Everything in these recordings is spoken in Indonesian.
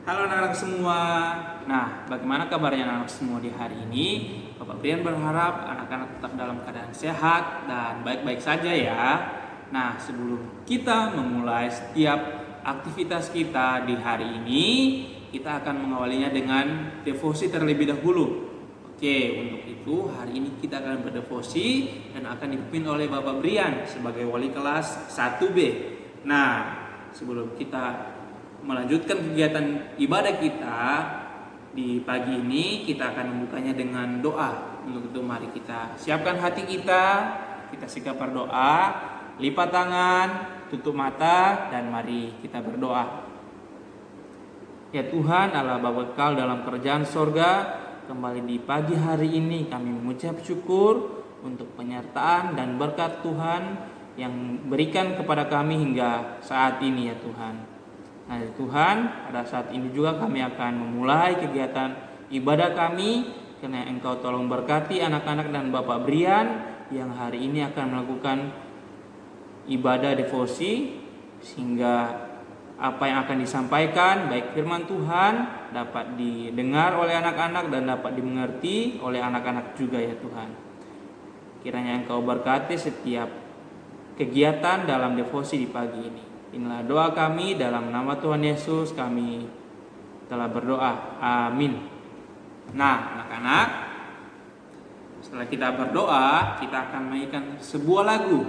Halo anak-anak semua. Nah, bagaimana kabarnya anak-anak semua di hari ini? Bapak Brian berharap anak-anak tetap dalam keadaan sehat dan baik-baik saja ya. Nah, sebelum kita memulai setiap aktivitas kita di hari ini, kita akan mengawalinya dengan devosi terlebih dahulu. Oke, untuk itu hari ini kita akan berdevosi dan akan dipimpin oleh Bapak Brian sebagai wali kelas 1B. Nah, sebelum kita melanjutkan kegiatan ibadah kita di pagi ini, kita akan membukanya dengan doa. Untuk itu mari kita siapkan hati kita sikap berdoa, lipat tangan, tutup mata, dan mari kita berdoa. Ya Tuhan Allah Bapa kekal dalam kerajaan sorga, kembali di pagi hari ini kami mengucap syukur untuk penyertaan dan berkat Tuhan yang berikan kepada kami hingga saat ini ya Tuhan. Nah Tuhan, pada saat ini juga kami akan memulai kegiatan ibadah kami, karena Engkau tolong berkati anak-anak dan Bapak Brian yang hari ini akan melakukan ibadah devosi, sehingga apa yang akan disampaikan baik firman Tuhan dapat didengar oleh anak-anak dan dapat dimengerti oleh anak-anak juga ya Tuhan. Kiranya Engkau berkati setiap kegiatan dalam devosi di pagi ini. Inilah doa kami, dalam nama Tuhan Yesus kami telah berdoa. Amin. Nah anak-anak, setelah kita berdoa, kita akan mainkan sebuah lagu.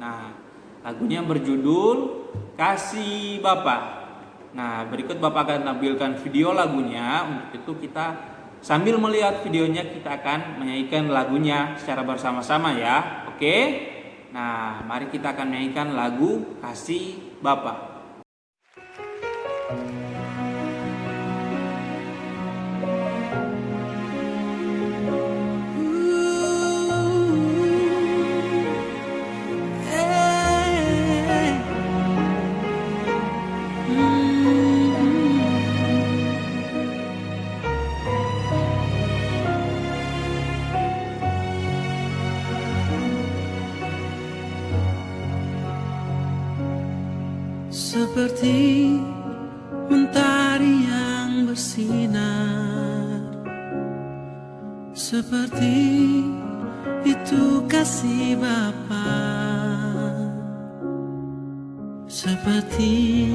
Nah, lagunya berjudul Kasih Bapa. Nah, berikut Bapak akan tampilkan video lagunya. Untuk itu kita sambil melihat videonya, kita akan menyanyikan lagunya secara bersama-sama ya. Oke? Nah, mari kita akan menyanyikan lagu Kasih Bapa. Seperti mentari yang bersinar, seperti itu kasih Bapa, seperti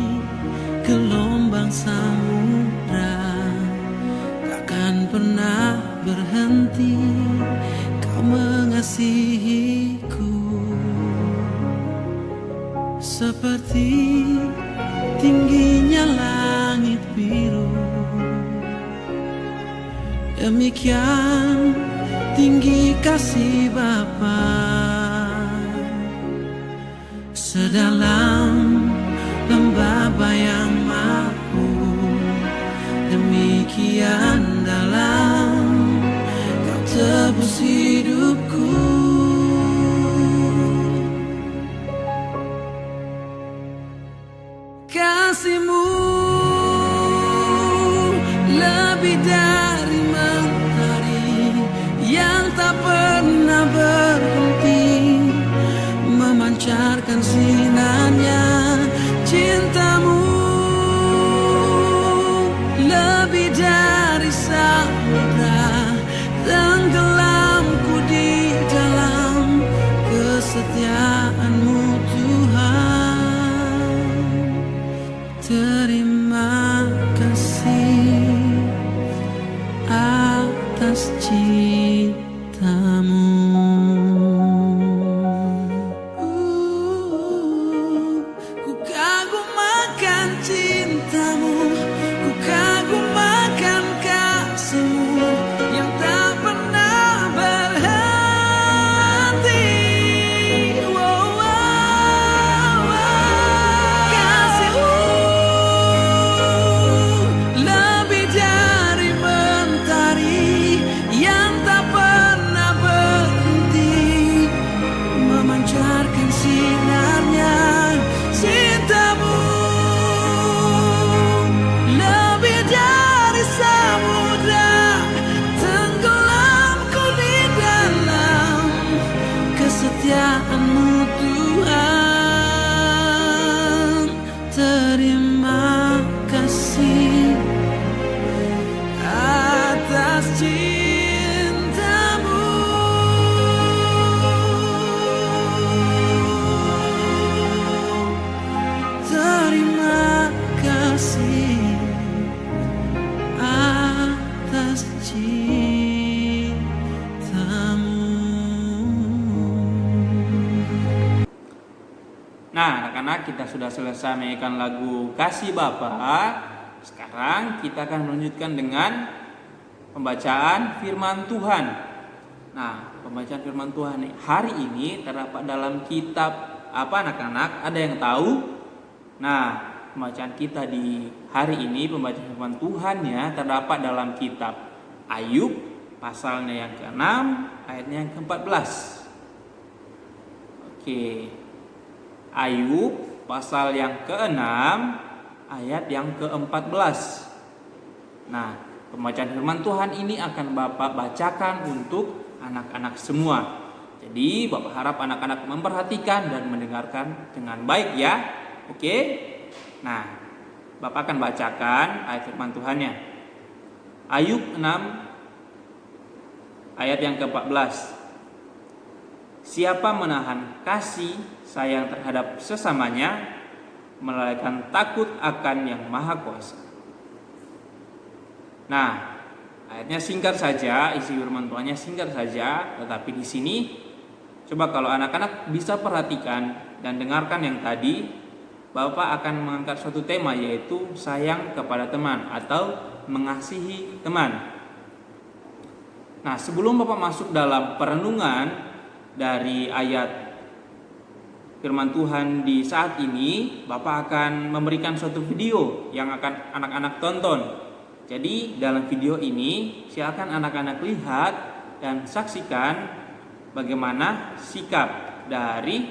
gelombang samudra, takkan pernah berhenti Kau mengasihiku. Seperti tingginya langit biru, demikian tinggi kasih Bapa. Sedalam lembah bayang mahu, demikian dalam Kau tebus hidupku. Kasih-Mu lebih dari mentari yang tak pernah berhenti memancarkan sinarnya. Cinta-Mu lebih dari samudra, tenggelamku di dalam kesetiaan-Mu Tuhan. Terima kasih atas cinta-Mu. Ku kagum akan cinta-Mu, ku kagum akan kasih-Mu yang tak pernah berhenti. Lebih dari mentari yang kasih atas cintamu. Nah, anak-anak, kita sudah selesai menyanyikan lagu Kasih Bapa. Sekarang kita akan melanjutkan dengan pembacaan firman Tuhan. Nah, pembacaan firman Tuhan hari ini terdapat dalam kitab apa anak-anak? Ada yang tahu? Nah, pembacaan kita di hari ini, pembacaan firman Tuhan ya, terdapat dalam kitab Ayub pasalnya yang ke-6 ayatnya yang ke-14. Oke. Ayub pasal yang ke-6 ayat yang ke-14. Nah, pembacaan firman Tuhan ini akan Bapak bacakan untuk anak-anak semua. Jadi Bapak harap anak-anak memperhatikan dan mendengarkan dengan baik ya. Oke? Nah, Bapak akan bacakan ayat firman Tuhannya. Ayub 6 ayat yang ke-14. Siapa menahan kasih sayang terhadap sesamanya, melainkan takut akan Yang Maha Kuasa. Nah, ayatnya singkat saja, isi firman Tuhannya singkat saja, tetapi di sini coba kalau anak-anak bisa perhatikan dan dengarkan yang tadi, Bapak akan mengangkat suatu tema, yaitu sayang kepada teman atau mengasihi teman. Nah, sebelum Bapak masuk dalam perenungan dari ayat firman Tuhan di saat ini, Bapak akan memberikan suatu video yang akan anak-anak tonton. Jadi dalam video ini silakan anak-anak lihat dan saksikan bagaimana sikap dari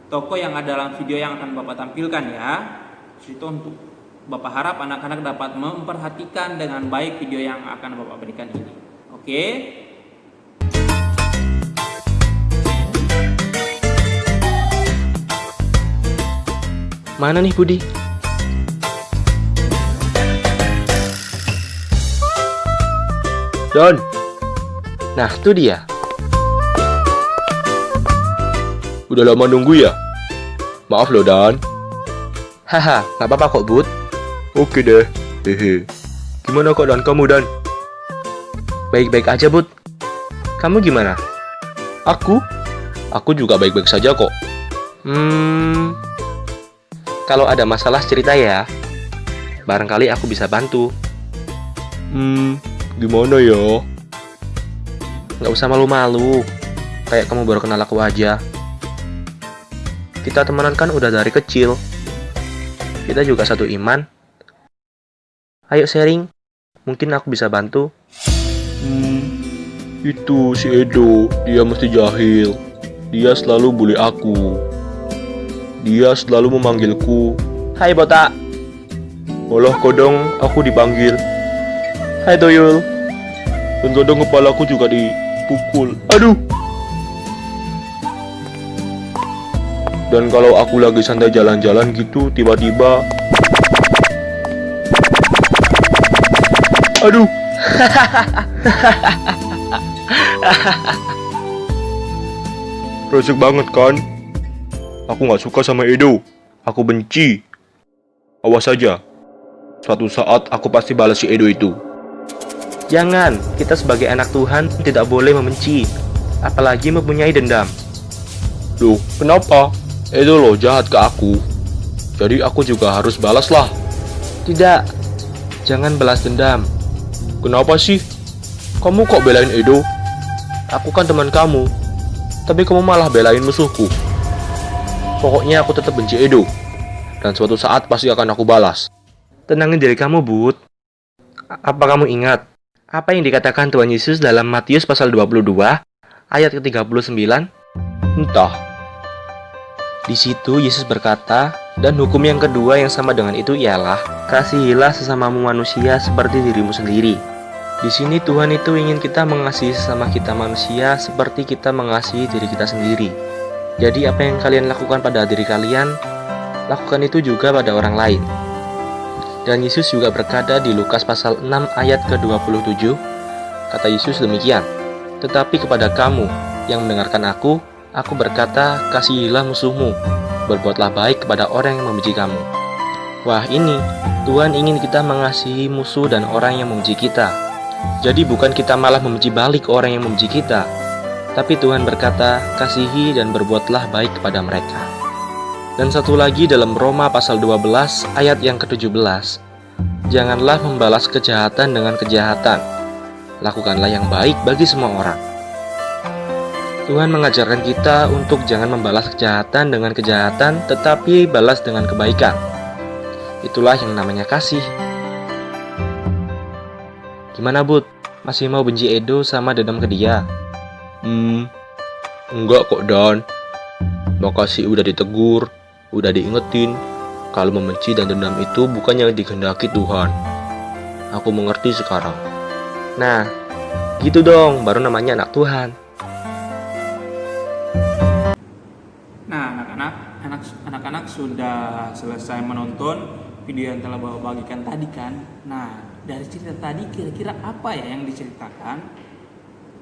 tokoh yang ada dalam video yang akan Bapak tampilkan ya. Itu untuk Bapak harap anak-anak dapat memperhatikan dengan baik video yang akan Bapak berikan ini. Oke? Mana nih Budi? Don. Nah, itu dia. Udah lama nunggu ya? Maaf loh, Dan. Haha, gak apa-apa kok, Bud. Oke deh. Hehe. Gimana keadaan kamu, Dan? Baik-baik aja, Bud. Kamu gimana? Aku? Aku juga baik-baik saja kok. Kalau ada masalah cerita ya. Barangkali aku bisa bantu. Gimana ya? Gak usah malu-malu. Kayak kamu baru kenal aku aja. Kita temenan kan udah dari kecil. Kita juga satu iman. Ayo sharing. Mungkin aku bisa bantu. Itu si Edo, dia mesti jahil. Dia selalu bully aku. Dia selalu memanggilku. Hai botak. Malah kadang aku dipanggil. Hai Toyul. Dan kadang kepalaku juga dipukul. Aduh. Dan kalau aku lagi santai jalan-jalan gitu, tiba-tiba aduh. Resik banget kan? Aku gak suka sama Edo. Aku benci. Awas saja. Suatu saat aku pasti balas si Edo itu. Jangan, kita sebagai anak Tuhan tidak boleh membenci. Apalagi mempunyai dendam. Duh, kenapa? Edo loh jahat ke aku. Jadi aku juga harus balas lah. Tidak, jangan balas dendam. Kenapa sih? Kamu kok belain Edo? Aku kan teman kamu. Tapi kamu malah belain musuhku. Pokoknya aku tetap benci Edo. Dan suatu saat pasti akan aku balas. Tenangin diri kamu, Bud. Apa kamu ingat apa yang dikatakan Tuhan Yesus dalam Matius pasal 22 ayat ke-39? Entah. Di situ Yesus berkata, dan hukum yang kedua yang sama dengan itu ialah, kasihilah sesamamu manusia seperti dirimu sendiri. Di sini Tuhan itu ingin kita mengasihi sesama kita manusia seperti kita mengasihi diri kita sendiri. Jadi apa yang kalian lakukan pada diri kalian, lakukan itu juga pada orang lain. Dan Yesus juga berkata di Lukas pasal 6 ayat ke-27, kata Yesus demikian, tetapi kepada kamu yang mendengarkan aku berkata, kasihilah musuhmu, berbuatlah baik kepada orang yang membenci kamu, Wah ini, Tuhan ingin kita mengasihi musuh dan orang yang membenci kita. Jadi bukan kita malah membenci balik orang yang membenci kita, tapi Tuhan berkata, kasihi dan berbuatlah baik kepada mereka. Dan satu lagi dalam Roma pasal 12 ayat yang ke-17, janganlah membalas kejahatan dengan kejahatan, lakukanlah yang baik bagi semua orang. Tuhan mengajarkan kita untuk jangan membalas kejahatan dengan kejahatan, tetapi balas dengan kebaikan. Itulah yang namanya kasih. Gimana Bud? Masih mau benci Edo sama dendam ke dia? Enggak kok Dan. Makasih udah ditegur, udah diingetin. Kalau membenci dan dendam itu bukan yang dikehendaki Tuhan. Aku mengerti sekarang. Nah, gitu dong, baru namanya anak Tuhan. Nah, anak-anak sudah selesai menonton video yang telah Bapak bagikan tadi kan. Nah, dari cerita tadi kira-kira apa ya yang diceritakan?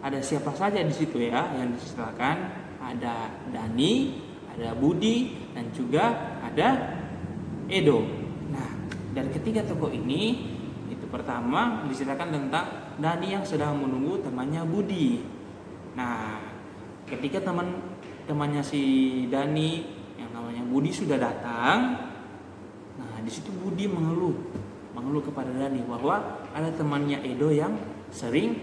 Ada siapa saja di situ ya yang diceritakan? Ada Dani, ada Budi, dan juga ada Edo. Nah, dari ketiga tokoh ini, itu pertama diceritakan tentang Dani yang sedang menunggu temannya Budi. Nah, ketika temannya si Dani yang namanya Budi sudah datang, nah di situ Budi mengeluh kepada Dani bahwa ada temannya Edo yang sering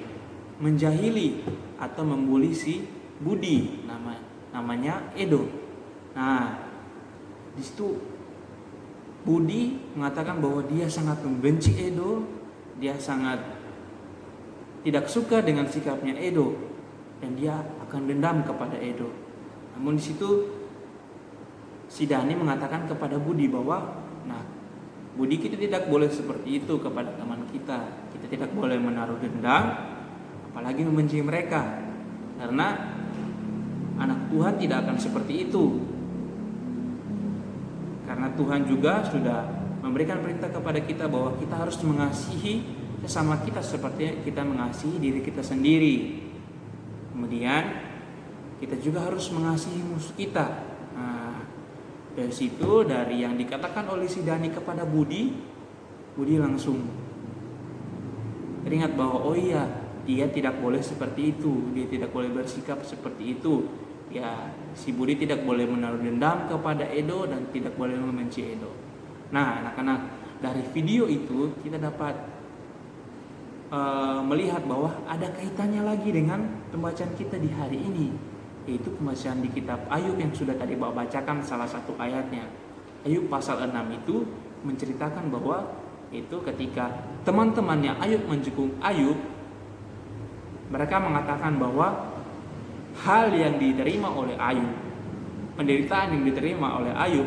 menjahili atau membuli si Budi, namanya Edo. Nah, di situ Budi mengatakan bahwa dia sangat membenci Edo, dia sangat tidak suka dengan sikapnya Edo, dan dia akan dendam kepada Edo. Namun di situ si Dani mengatakan kepada Budi bahwa, nah Budi, kita tidak boleh seperti itu kepada teman kita. Kita tidak boleh menaruh dendam, apalagi membenci mereka, karena anak Tuhan tidak akan seperti itu. Karena Tuhan juga sudah memberikan perintah kepada kita bahwa kita harus mengasihi sesama kita seperti kita mengasihi diri kita sendiri. Kemudian kita juga harus mengasihi musuh kita. Nah, dari situ, dari yang dikatakan oleh si Dani kepada Budi langsung teringat bahwa oh iya, dia tidak boleh seperti itu, dia tidak boleh bersikap seperti itu. Ya, si Budi tidak boleh menaruh dendam kepada Edo dan tidak boleh membenci Edo. Nah, anak-anak, dari video itu kita dapat melihat bahwa ada kaitannya lagi dengan pembacaan kita di hari ini, yaitu pembacaan di kitab Ayub yang sudah tadi Bapak bacakan salah satu ayatnya. Ayub pasal 6 itu menceritakan bahwa itu ketika teman-temannya Ayub menjenguk Ayub, mereka mengatakan bahwa hal yang diterima oleh Ayub, penderitaan yang diterima oleh Ayub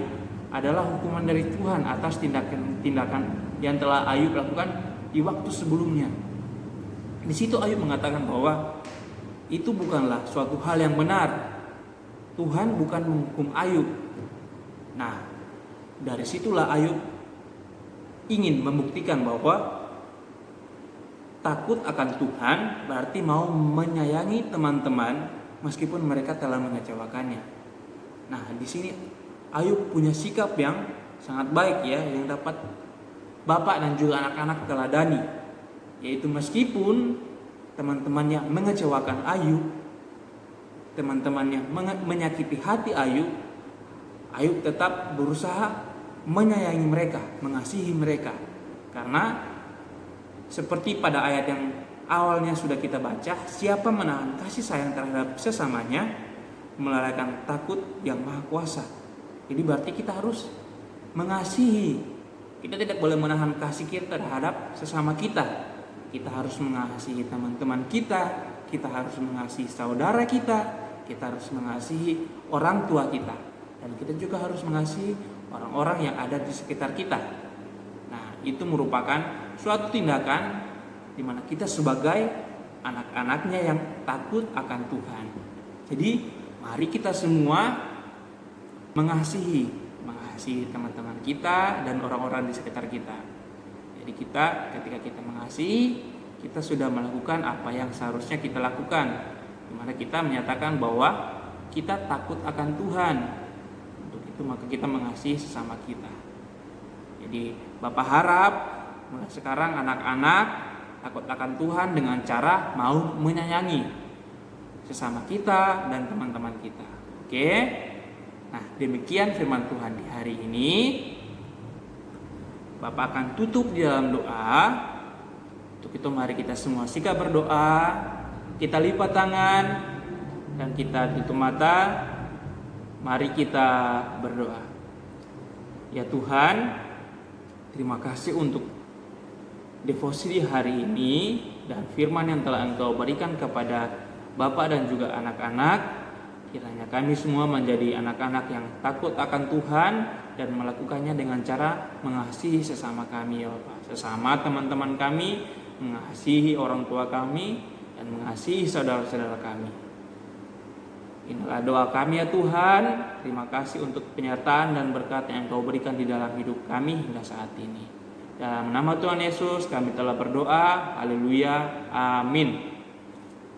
adalah hukuman dari Tuhan atas tindakan yang telah Ayub lakukan di waktu sebelumnya. Di situ Ayub mengatakan bahwa itu bukanlah suatu hal yang benar. Tuhan bukan menghukum Ayub. Nah, dari situlah Ayub ingin membuktikan bahwa takut akan Tuhan berarti mau menyayangi teman-teman meskipun mereka telah mengecewakannya. Nah, di sini Ayub punya sikap yang sangat baik ya, yang dapat Bapak dan juga anak-anak teladani, yaitu meskipun teman-temannya mengecewakan Ayub, teman-temannya menyakiti hati Ayub, Ayub tetap berusaha menyayangi mereka, mengasihi mereka. Karena seperti pada ayat yang awalnya sudah kita baca, siapa menahan kasih sayang terhadap sesamanya melalaikan takut yang maha kuasa. Jadi berarti kita harus mengasihi. Kita tidak boleh menahan kasih kita terhadap sesama kita. Kita harus mengasihi teman-teman kita, kita harus mengasihi saudara kita harus mengasihi orang tua kita, dan kita juga harus mengasihi orang-orang yang ada di sekitar kita. Nah, itu merupakan suatu tindakan di mana kita sebagai anak-anaknya yang takut akan Tuhan. Jadi, mari kita semua mengasihi teman-teman kita dan orang-orang di sekitar kita. Jadi kita ketika kita mengasihi, kita sudah melakukan apa yang seharusnya kita lakukan, di mana kita menyatakan bahwa kita takut akan Tuhan. Untuk itu maka kita mengasihi sesama kita. Jadi Jadi Bapak harap mulai sekarang anak-anak takut akan Tuhan dengan cara mau menyayangi sesama kita dan teman-teman kita. Oke? Nah, demikian firman Tuhan di hari ini. Bapak akan tutup di dalam doa. Untuk itu mari kita semua sikap berdoa. Kita lipat tangan dan kita tutup mata. Mari kita berdoa. Ya Tuhan, terima kasih untuk devosi di hari ini dan firman yang telah Engkau berikan kepada Bapak dan juga anak-anak. Kiranya kami semua menjadi anak-anak yang takut akan Tuhan dan melakukannya dengan cara mengasihi sesama kami ya Bapak. Sesama teman-teman kami, mengasihi orang tua kami, dan mengasihi saudara-saudara kami. Inilah doa kami ya Tuhan. Terima kasih untuk penyertaan dan berkat yang Engkau berikan di dalam hidup kami hingga saat ini. Dalam nama Tuhan Yesus kami telah berdoa. Haleluya. Amin.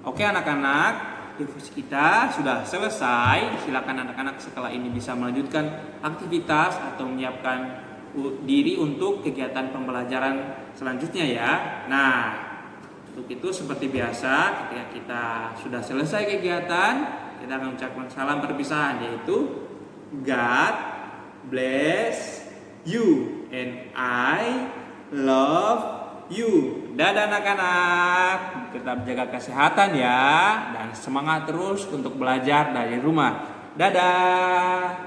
Oke anak-anak, devosi kita sudah selesai. Silakan anak-anak setelah ini bisa melanjutkan aktivitas atau menyiapkan diri untuk kegiatan pembelajaran selanjutnya ya. Nah, untuk itu seperti biasa ketika kita sudah selesai kegiatan, kita akan mengucapkan salam perpisahan, yaitu God bless you and I love you. Dadah anak-anak, tetap jaga kesehatan ya, dan semangat terus untuk belajar dari rumah. Dadah.